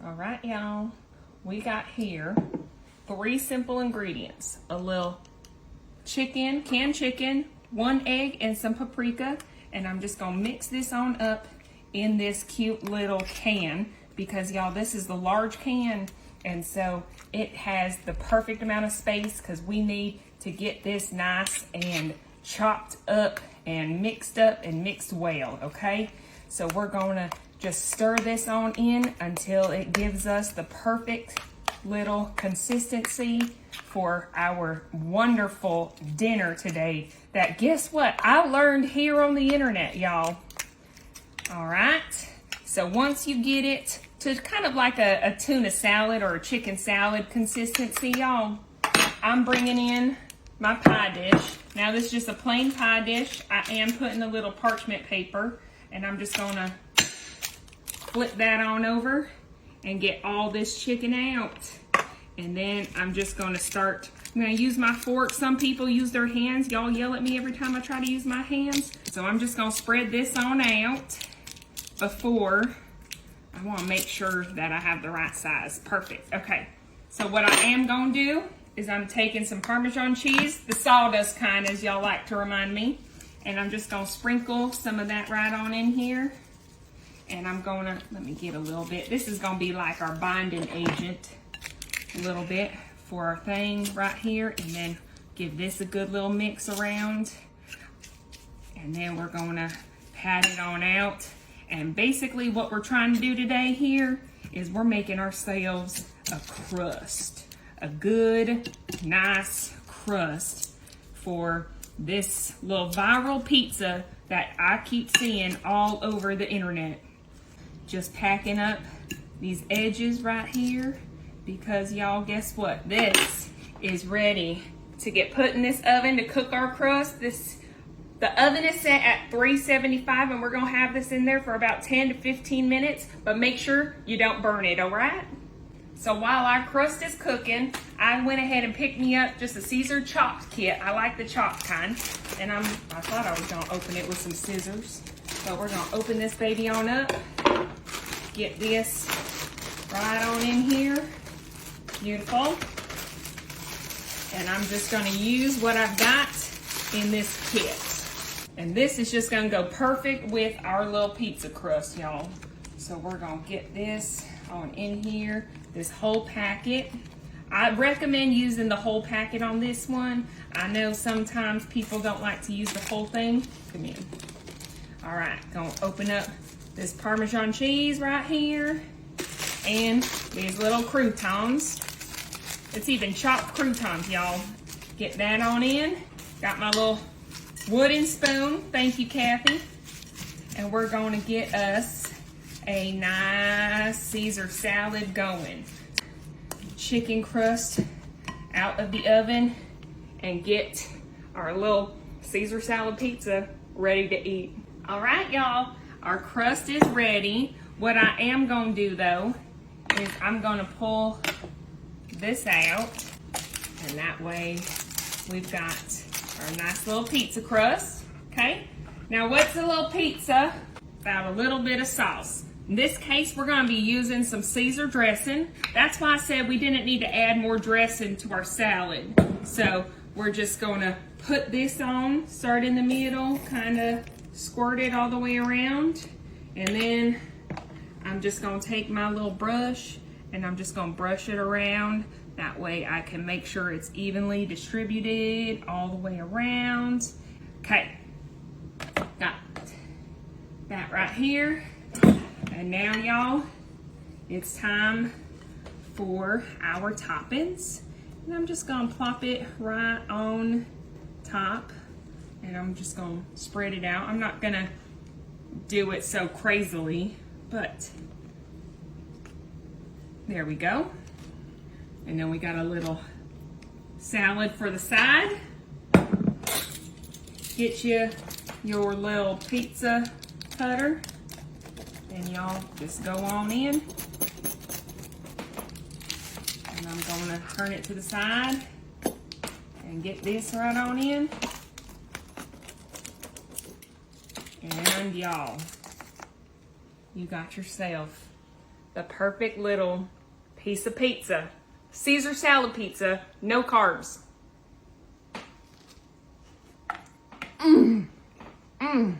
All right, y'all, we got here 3 simple ingredients: a little chicken, canned chicken, 1 egg, and some paprika. And I'm just gonna mix this on up in this cute little can because, y'all, this is the large can, and so it has the perfect amount of space because we need to get this nice and chopped up and mixed well, okay? So we're gonna just stir this on in until it gives us the perfect little consistency for our wonderful dinner today that, guess what, I learned here on the internet, y'all. All right, so once you get it to kind of like a tuna salad or a chicken salad consistency, y'all, I'm bringing in my pie dish. Now this is just a plain pie dish. I am putting a little parchment paper, and I'm just gonna flip that on over and get all this chicken out. And then I'm just gonna start, I'm gonna use my fork. Some people use their hands. Y'all yell at me every time I try to use my hands. So I'm just gonna spread this on out before, I wanna make sure that I have the right size. Perfect, okay. So what I am gonna do is I'm taking some Parmesan cheese, the sawdust kind, as y'all like to remind me. And I'm just gonna sprinkle some of that right on in here. And I'm gonna, let me get a little bit. This is gonna be like our binding agent, a little bit for our thing right here. And then give this a good little mix around. And then we're gonna pat it on out. And basically what we're trying to do today here is we're making ourselves a crust. A good, nice crust for this little viral pizza that I keep seeing all over the internet. Just packing up these edges right here because, y'all, guess what? This is ready to get put in this oven to cook our crust. The oven is set at 375, and we're gonna have this in there for about 10 to 15 minutes, but make sure you don't burn it, all right? So while our crust is cooking, I went ahead and picked me up just a Caesar chopped kit. I like the chopped kind, and I thought I was gonna open it with some scissors, but we're gonna open this baby on up. Get this right on in here. Beautiful. And I'm just gonna use what I've got in this kit. And this is just gonna go perfect with our little pizza crust, y'all. So we're gonna get this on in here, this whole packet. I recommend using the whole packet on this one. I know sometimes people don't like to use the whole thing. Come in. All right, gonna open up this Parmesan cheese right here and these little croutons. It's even chopped croutons, y'all. Get that on in. Got my little wooden spoon. Thank you, Kathy. And we're gonna get us a nice Caesar salad going. Chicken crust out of the oven and get our little Caesar salad pizza ready to eat. All right, y'all. Our crust is ready. What I am gonna do though is I'm gonna pull this out, and that way we've got our nice little pizza crust, okay? Now what's a little pizza? About a little bit of sauce. In this case, we're gonna be using some Caesar dressing. That's why I said we didn't need to add more dressing to our salad. So we're just gonna put this on, start in the middle, kinda squirt it all the way around, and then I'm just gonna take my little brush and I'm just gonna brush it around. That way I can make sure it's evenly distributed all the way around. Okay, got that right here. And now, y'all, it's time for our toppings. And I'm just gonna plop it right on top. And I'm just gonna spread it out. I'm not gonna do it so crazily, but there we go. And then we got a little salad for the side. Get you your little pizza cutter, and y'all just go on in. And I'm gonna turn it to the side and get this right on in. And y'all, you got yourself the perfect little piece of pizza. Caesar salad pizza, no carbs. Mmm. Mmm.